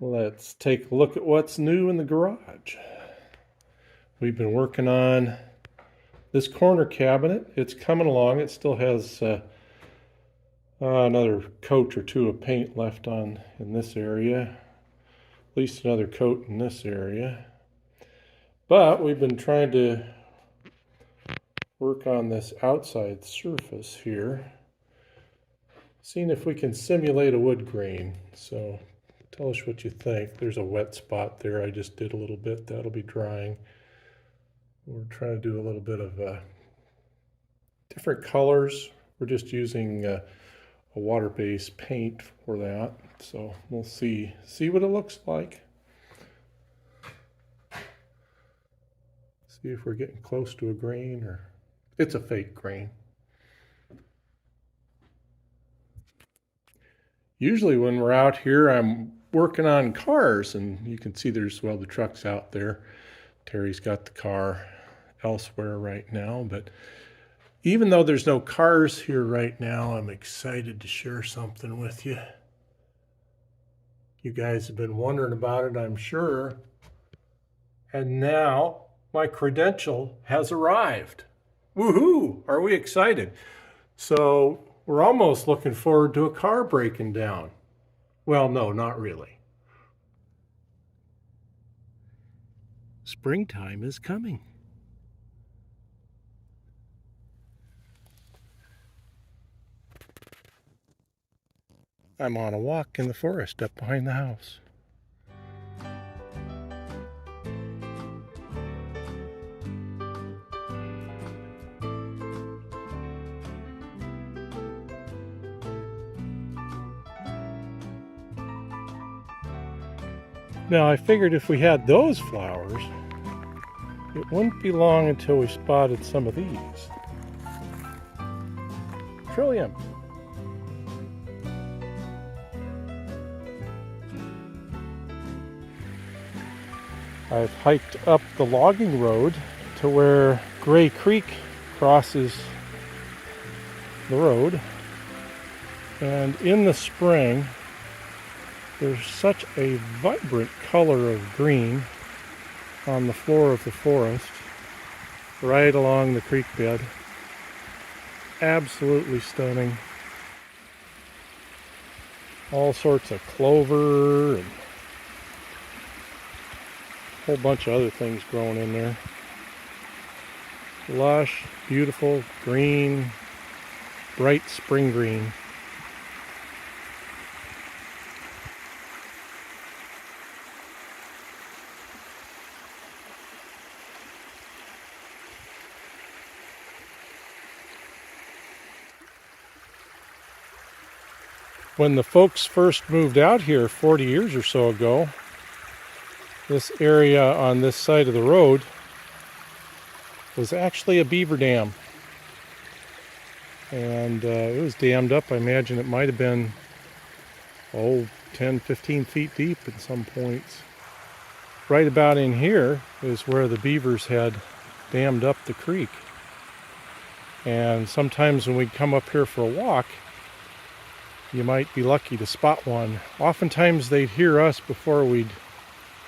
Let's take a look at what's new in the garage. We've been working on this corner cabinet. It's coming along. It still has another coat or two of paint left on in this area. At least another coat in this area. But we've been trying to work on this outside surface here, seeing if we can simulate a wood grain. So tell us what you think. There's a wet spot there. I just did a little bit. That'll be drying. We're trying to do a little bit of different colors. We're just using a water-based paint for that. So we'll see what it looks like. See if we're getting close to a grain, or it's a fake grain. Usually when we're out here, I'm working on cars, and you can see there's, well, the truck's out there. Terry's got the car elsewhere right now, but even though there's no cars here right now, I'm excited to share something with you. You guys have been wondering about it, I'm sure. And now my credential has arrived. Woohoo! Are we excited? So we're almost looking forward to a car breaking down. Well, no, not really. Springtime is coming. I'm on a walk in the forest up behind the house. Now I figured if we had those flowers, it wouldn't be long until we spotted some of these. Trillium. I've hiked up the logging road to where Gray Creek crosses the road, and in the spring there's such a vibrant color of green on the floor of the forest right along the creek bed. Absolutely stunning. All sorts of clover and a whole bunch of other things growing in there. Lush, beautiful, green, bright spring green. When the folks first moved out here 40 years or so ago, this area on this side of the road was actually a beaver dam. And it was dammed up. I imagine it might have been, 10, 15 feet deep at some points. Right about in here is where the beavers had dammed up the creek. And sometimes when we'd come up here for a walk, you might be lucky to spot one. Oftentimes they'd hear us before we'd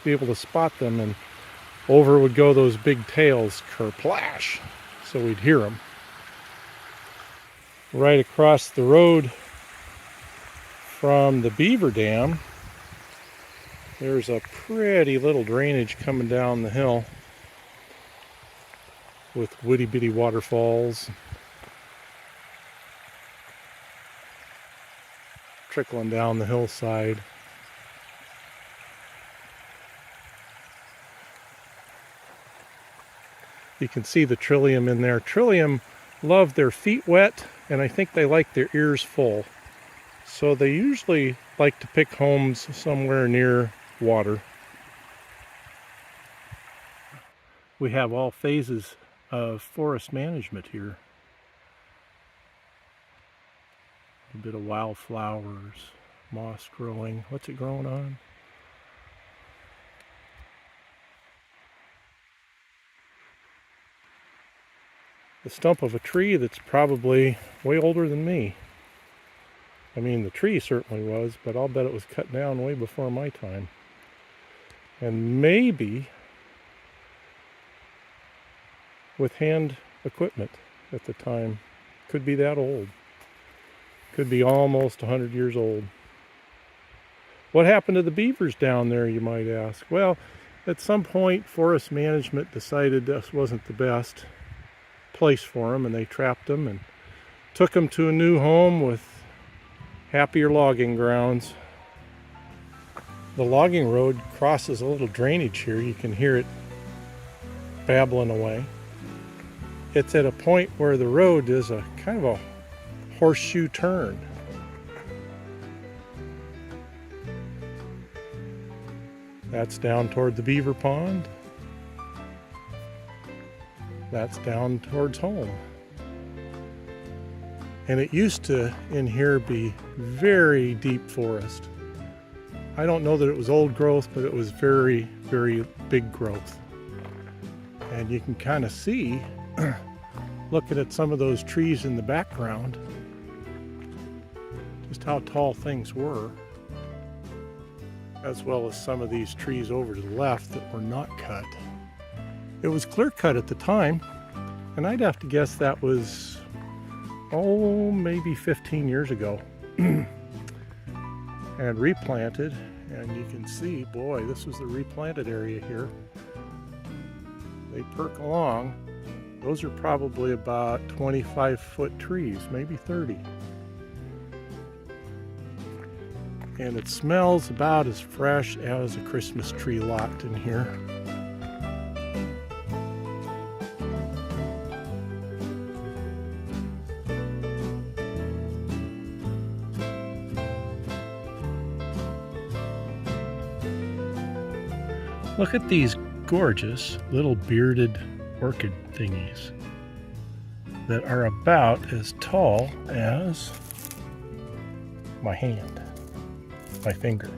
be able to spot them, and over would go those big tails, kerplash, so we'd hear them. Right across the road from the beaver dam, there's a pretty little drainage coming down the hill with witty bitty waterfalls trickling down the hillside. You can see the trillium in there. Trillium love their feet wet, and I think they like their ears full. So they usually like to pick homes somewhere near water. We have all phases of forest management here. A bit of wildflowers, moss growing. What's it growing on? The stump of a tree that's probably way older than me. I mean, the tree certainly was, but I'll bet it was cut down way before my time. And maybe with hand equipment at the time. Could be that old. Could be almost 100 years old. What happened to the beavers down there, you might ask? Well, at some point, forest management decided this wasn't the best place for them, and they trapped them and took them to a new home with happier logging grounds. The logging road crosses a little drainage here. You can hear it babbling away. It's at a point where the road is a kind of a horseshoe turn. That's down toward the beaver pond. That's down towards home. And it used to, in here, be very deep forest. I don't know that it was old growth, but it was very, very big growth. And you can kind of see, looking at some of those trees in the background, just how tall things were, as well as some of these trees over to the left that were not cut. It was clear cut at the time, and I'd have to guess that was, maybe 15 years ago. And replanted, and you can see, boy, this was the replanted area here. They perk along. Those are probably about 25-foot trees, maybe 30. And it smells about as fresh as a Christmas tree lot in here. Look at these gorgeous little bearded orchid thingies that are about as tall as my hand, my finger.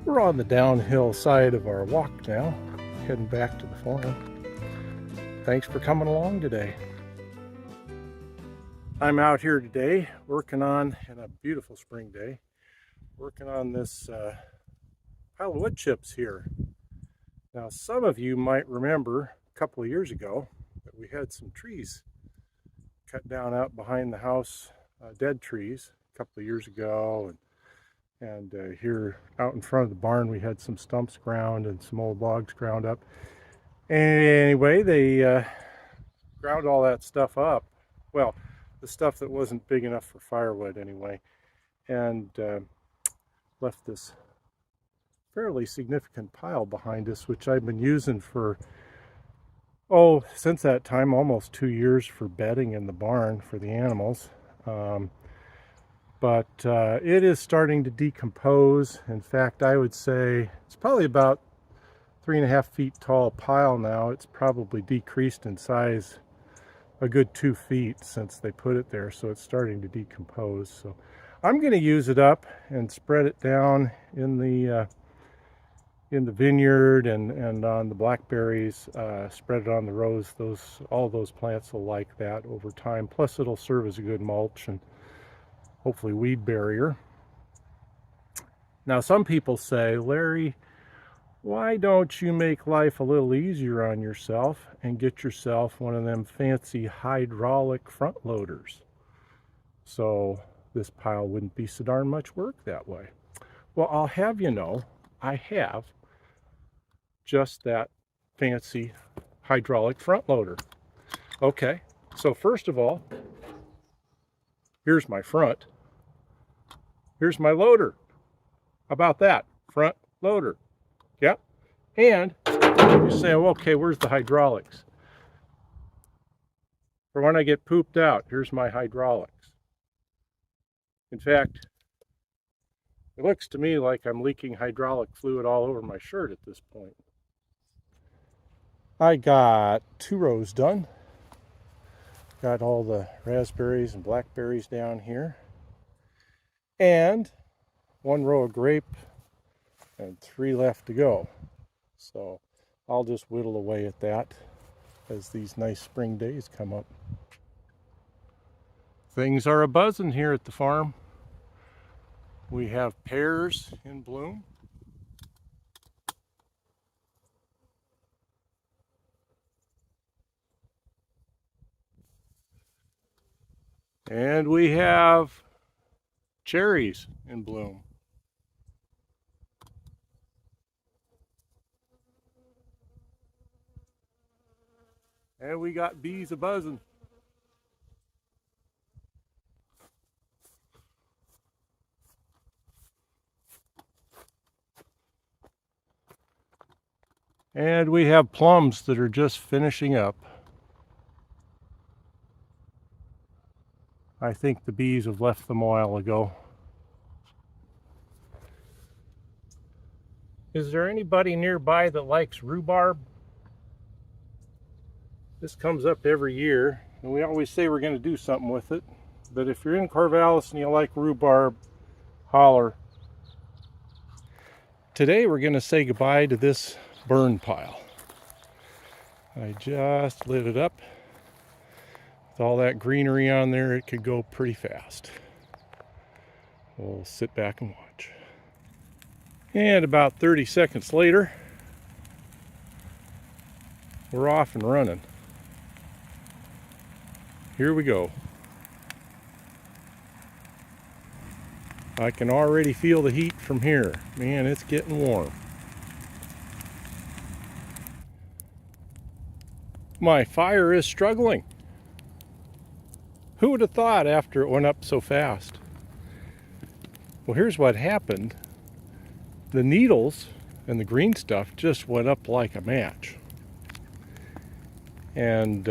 We're on the downhill side of our walk now, heading back to the farm. Thanks for coming along today. I'm out here today working on, in a beautiful spring day, working on this pile of wood chips here. Now, some of you might remember a couple of years ago that we had some trees cut down out behind the house, dead trees, a couple of years ago, and here out in front of the barn we had some stumps ground and some old logs ground up. Anyway, they ground all that stuff up. Well, the stuff that wasn't big enough for firewood anyway, and left this fairly significant pile behind us, which I've been using for, since that time, almost 2 years for bedding in the barn for the animals. But it is starting to decompose. In fact, I would say it's probably about 3.5 feet tall pile now. It's probably decreased in size a good 2 feet since they put it there, so it's starting to decompose. So I'm going to use it up and spread it down in the vineyard and on the blackberries, spread it on the rose. All those plants will like that over time. Plus it'll serve as a good mulch and hopefully weed barrier. Now some people say, Larry, why don't you make life a little easier on yourself and get yourself one of them fancy hydraulic front loaders, so this pile wouldn't be so darn much work that way? Well, I'll have you know, I have just that fancy hydraulic front loader. Okay, so first of all, here's my front. Here's my loader. How about that? Front loader. Yep. And you say, well, okay, where's the hydraulics? For when I get pooped out, here's my hydraulics. In fact, it looks to me like I'm leaking hydraulic fluid all over my shirt at this point. I got 2 rows done. Got all the raspberries and blackberries down here. And 1 row of grape and 3 left to go. So I'll just whittle away at that as these nice spring days come up. Things are a-buzzing here at the farm. We have pears in bloom. And we have cherries in bloom. And we got bees a-buzzing. And we have plums that are just finishing up. I think the bees have left them a while ago. Is there anybody nearby that likes rhubarb? This comes up every year, and we always say we're going to do something with it. But if you're in Corvallis and you like rhubarb, holler. Today we're going to say goodbye to this burn pile. I just lit it up. With all that greenery on there, it could go pretty fast. We'll sit back and watch. And about 30 seconds later, we're off and running. Here we go. I can already feel the heat from here. Man, it's getting warm. My fire is struggling. Who would have thought after it went up so fast? Well, here's what happened. The needles and the green stuff just went up like a match and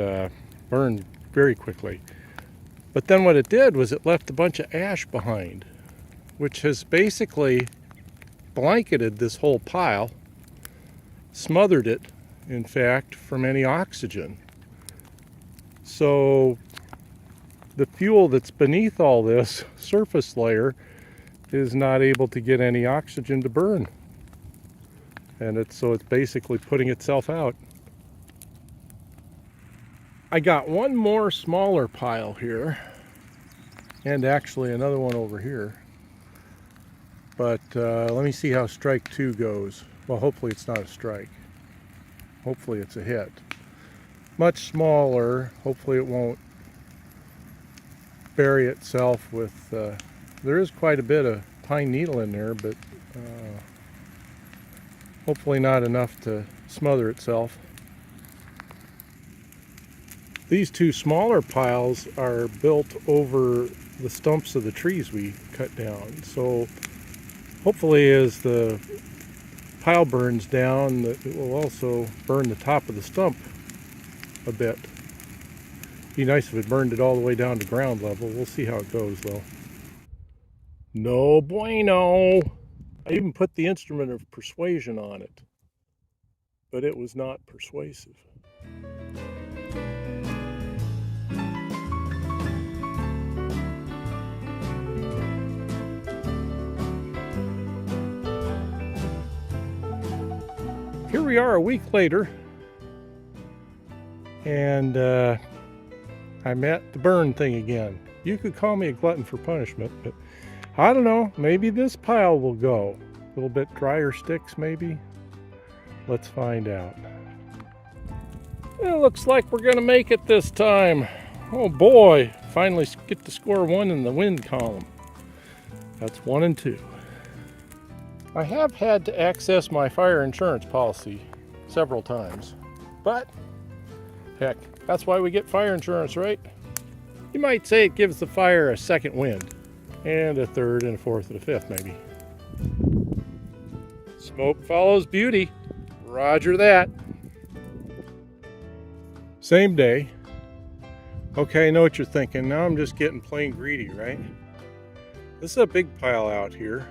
burned very quickly. But then what it did was it left a bunch of ash behind, which has basically blanketed this whole pile, smothered it, in fact, from any oxygen. So the fuel that's beneath all this surface layer is not able to get any oxygen to burn. And so it's basically putting itself out. I got one more smaller pile here, and actually another one over here. But let me see how strike 2 goes. Well, hopefully it's not a strike. Hopefully it's a hit. Much smaller. Hopefully it won't bury itself with... there is quite a bit of pine needle in there, but hopefully not enough to smother itself. These two smaller piles are built over the stumps of the trees we cut down. So hopefully as the pile burns down, it will also burn the top of the stump a bit. Be nice if it burned it all the way down to ground level. We'll see how it goes though. No bueno. I even put the instrument of persuasion on it, but it was not persuasive. Here we are a week later, and I'm at the burn thing again. You could call me a glutton for punishment, but I don't know, maybe this pile will go. A little bit drier sticks maybe? Let's find out. It looks like we're gonna make it this time. Oh boy, finally get to score 1 in the wind column. That's 1 and 2. I have had to access my fire insurance policy several times, but heck, that's why we get fire insurance, right? You might say it gives the fire a second wind, and a third and a fourth and a fifth maybe. Smoke follows beauty. Roger that. Same day. Okay, I know what you're thinking. Now I'm just getting plain greedy, right? This is a big pile out here.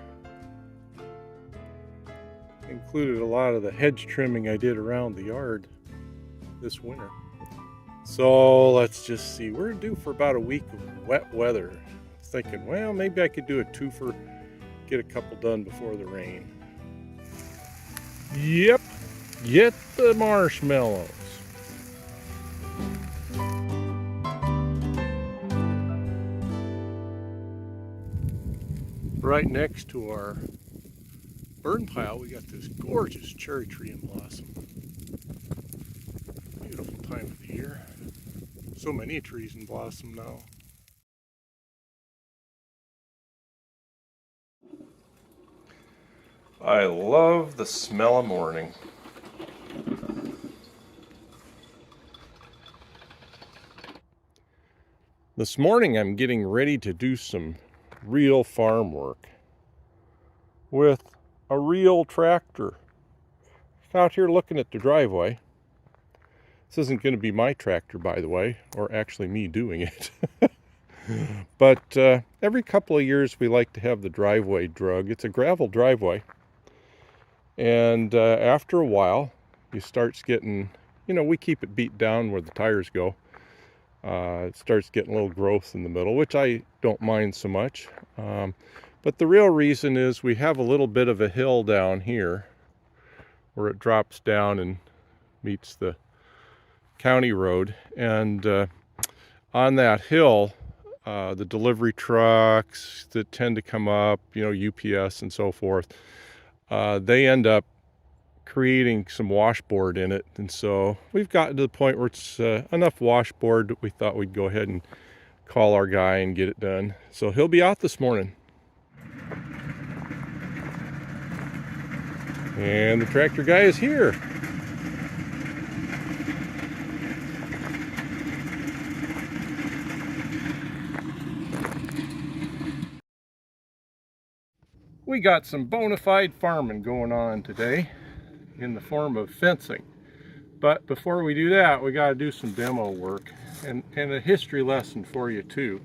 Included a lot of the hedge trimming I did around the yard this winter. So let's just see. We're due for about a week of wet weather. Thinking, well, maybe I could do a twofer, get a couple done before the rain. Yep, get the marshmallows. Right next to our burn pile, we got this gorgeous cherry tree in blossom. Beautiful time of the year. So many trees in blossom now. I love the smell of morning. This morning I'm getting ready to do some real farm work with a real tractor. Out here looking at the driveway. This isn't going to be my tractor, by the way, or actually me doing it. But every couple of years we like to have the driveway drug. It's a gravel driveway. And after a while, it starts getting, we keep it beat down where the tires go. It starts getting a little growth in the middle, which I don't mind so much. But the real reason is we have a little bit of a hill down here where it drops down and meets the county road. And on that hill, the delivery trucks that tend to come up, UPS and so forth, they end up creating some washboard in it. And so we've gotten to the point where it's enough washboard that we thought we'd go ahead and call our guy and get it done. So he'll be out this morning. And the tractor guy is here. We got some bona fide farming going on today in the form of fencing. But before we do that, we got to do some demo work and a history lesson for you too.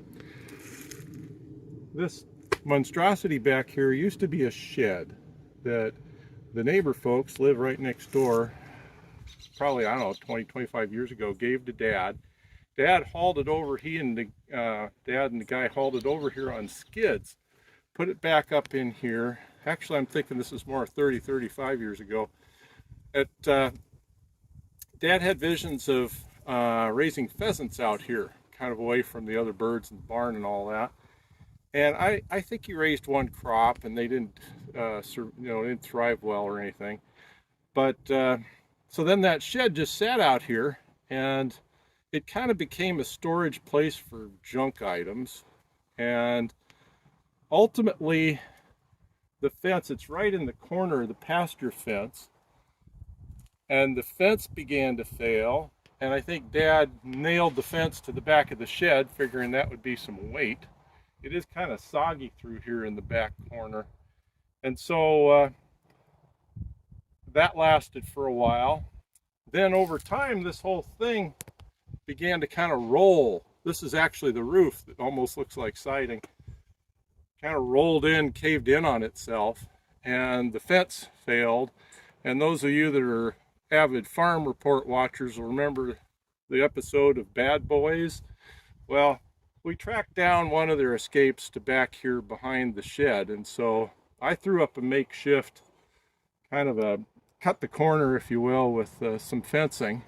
This monstrosity back here used to be a shed that the neighbor folks live right next door, probably, I don't know, 20, 25 years ago, gave to Dad. Dad hauled it over, Dad and the guy hauled it over here on skids, put it back up in here. Actually, I'm thinking this is more 30, 35 years ago. Dad had visions of raising pheasants out here, kind of away from the other birds in the barn and all that. And I think he raised one crop, and they didn't, didn't thrive well or anything. But so then that shed just sat out here, and it kind of became a storage place for junk items. And ultimately, the fence, it's right in the corner of the pasture fence, and the fence began to fail. And I think Dad nailed the fence to the back of the shed, figuring that would be some weight. It is kind of soggy through here in the back corner. And so that lasted for a while. Then over time, this whole thing began to kind of roll. This is actually the roof that almost looks like siding. Kind of rolled in, caved in on itself, and the fence failed. And those of you that are avid Farm Report watchers will remember the episode of Bad Boys. Well, we tracked down one of their escapes to back here behind the shed, and so I threw up a makeshift kind of a cut the corner, if you will, with some fencing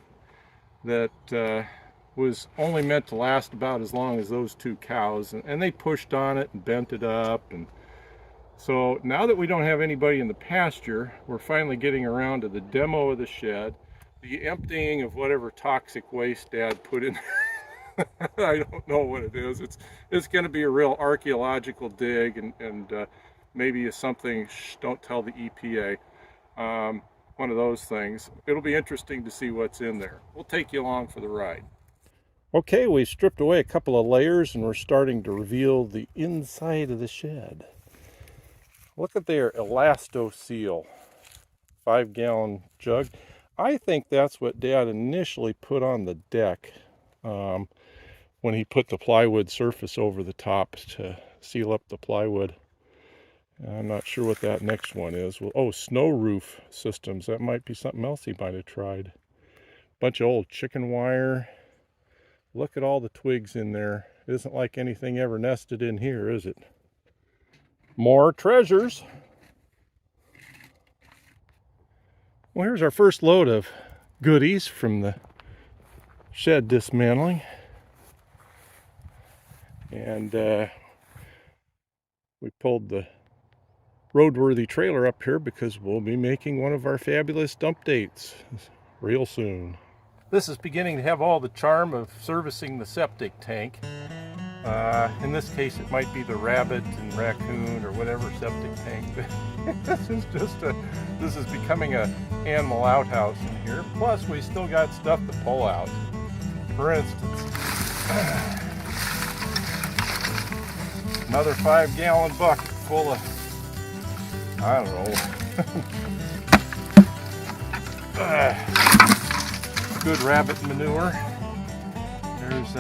that was only meant to last about as long as those two cows, and they pushed on it and bent it up. And so now that we don't have anybody in the pasture, we're finally getting around to the demo of the shed, the emptying of whatever toxic waste Dad put in there. I don't know what it is. It's going to be a real archaeological dig, and maybe something, don't tell the EPA, one of those things. It'll be interesting to see what's in there. We'll take you along for the ride. Okay, we stripped away a couple of layers, and we're starting to reveal the inside of the shed. Look at their Elasto-Seal 5-gallon jug. I think that's what Dad initially put on the deck when he put the plywood surface over the top to seal up the plywood. I'm not sure what that next one is. Well, oh, snow roof systems. That might be something else he might have tried. Bunch of old chicken wire. Look at all the twigs in there. It isn't like anything ever nested in here, is it? More treasures. Well, here's our first load of goodies from the shed dismantling. And we pulled the roadworthy trailer up here because we'll be making one of our fabulous dump dates real soon. This is beginning to have all the charm of servicing the septic tank. In this case, it might be the rabbit and raccoon or whatever septic tank. This is becoming a animal outhouse in here. Plus, we still got stuff to pull out. For instance, another 5-gallon bucket full of, I don't know, good rabbit manure. There's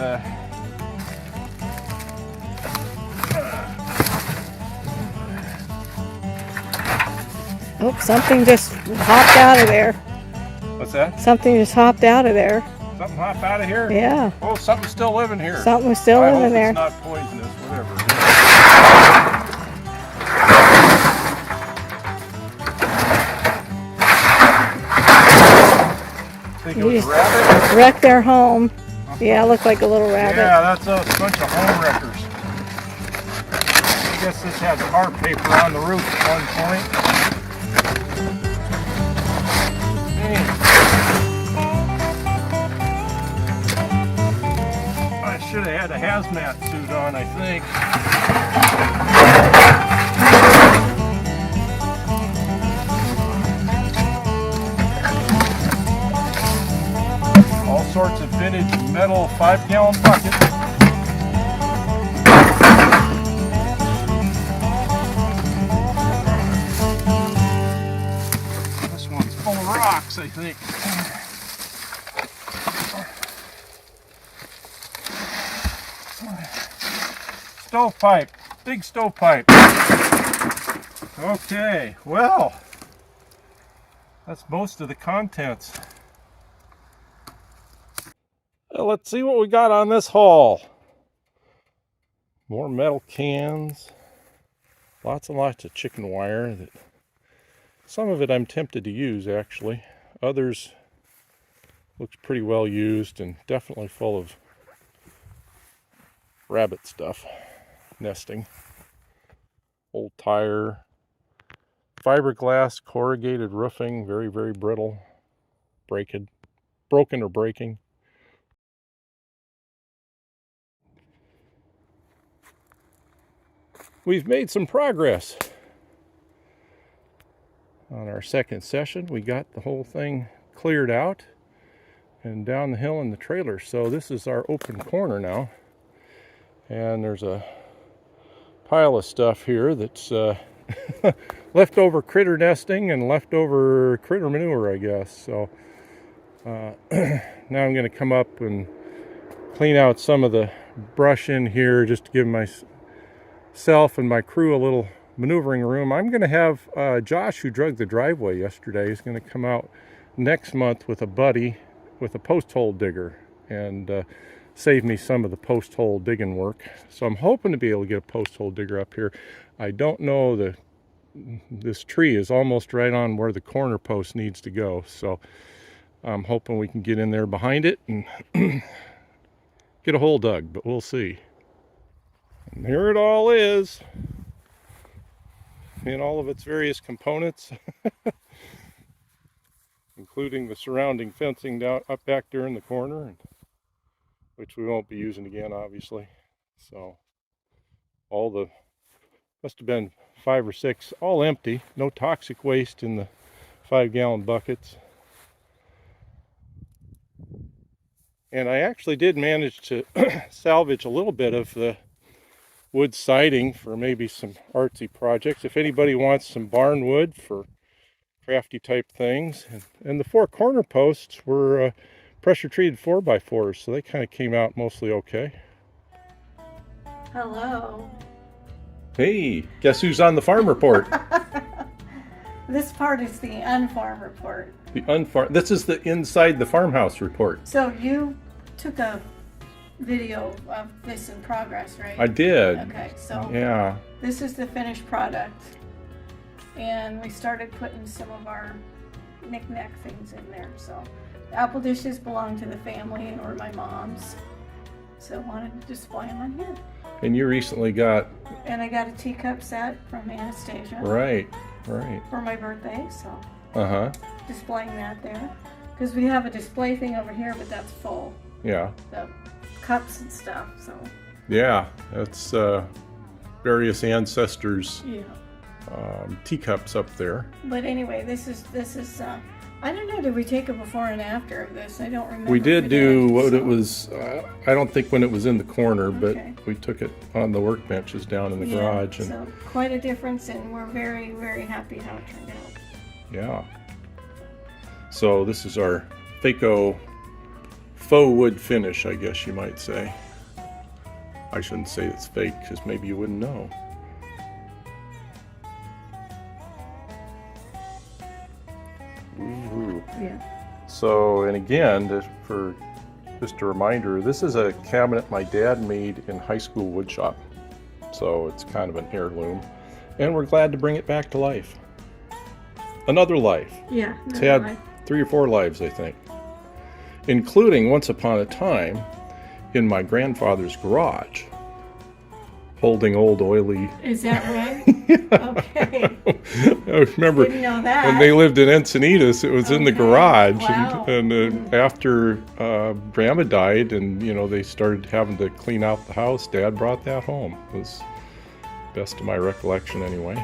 oh, something just hopped out of there. What's that? Something just hopped out of there. Something hopped out of here? Yeah. Oh, something's still living here. Something was still I living hope there. It's not poisonous, whatever it is. Think it was a rabbit? Wrecked their home. Yeah, looked like a little rabbit. Yeah, that's a bunch of home wreckers. I guess this had tar paper on the roof at one point. I should have had a hazmat suit on, I think. All sorts of vintage metal 5-gallon buckets. This one's full of rocks, I think. Stovepipe, big stovepipe. Okay, well, that's most of the contents. Let's see what we got on this haul. More metal cans. Lots and lots of chicken wire. Some of it I'm tempted to use, actually. Others looks pretty well used and definitely full of rabbit stuff. Nesting. Old tire. Fiberglass corrugated roofing. Very, very brittle. Broken or breaking. We've made some progress on our second session. We got the whole thing cleared out and down the hill in the trailer. So this is our open corner now. And there's a pile of stuff here that's leftover critter nesting and leftover critter manure, I guess. So now I'm going to come up and clean out some of the brush in here just to give myself and my crew a little maneuvering room. I'm going to have Josh, who drug the driveway yesterday, is going to come out next month with a buddy with a post hole digger and save me some of the post hole digging work. So I'm hoping to be able to get a post hole digger up here. I don't know, this tree is almost right on where the corner post needs to go, so I'm hoping we can get in there behind it and get a hole dug, but we'll see. And here it all is in all of its various components, including the surrounding fencing down up back there in the corner, which we won't be using again, obviously. So all the, must have been 5 or 6, all empty, no toxic waste in the 5-gallon buckets. And I actually did manage to salvage a little bit of the wood siding for maybe some artsy projects. If anybody wants some barn wood for crafty type things. And the 4 corner posts were pressure treated 4x4s, so they kind of came out mostly okay. Hello. Hey, guess who's on the farm report? This part is the unfarm report. This is the inside the farmhouse report. So you took a video of this in progress, right? I did. Okay, so yeah, this is the finished product. And we started putting some of our knick-knack things in there. So the apple dishes belong to the family or my mom's. So I wanted to display them on here. And you recently got, And I got a teacup set from Anastasia right. for my birthday, so Uh-huh. displaying that there. Because we have a display thing over here, but that's full. Yeah. The cups and stuff, so Yeah. That's various ancestors' yeah. teacups up there. But anyway, this is I don't know, did we take a before and after of this? I don't remember. We did if do what so- it was, I don't think when it was in the corner, but Okay. we took it on the workbenches down in the Yeah, garage. And so quite a difference, and we're very, very happy how it turned out. yeah. So this is our faux wood finish, I guess you might say. I shouldn't say it's fake because maybe you wouldn't know. Woo-hoo. Yeah. So, and again, just a reminder, this is a cabinet my dad made in high school woodshop. So it's kind of an heirloom. And we're glad to bring it back to life. Another life. Yeah. It's had 3 or 4 lives, I think. Including once upon a time in my grandfather's garage, holding old oily. Is that right? Okay. I remember Didn't know that. when they lived in Encinitas, it was in the Okay. garage. Wow. And after Grandma died and, they started having to clean out the house, Dad brought that home. It was best of my recollection anyway.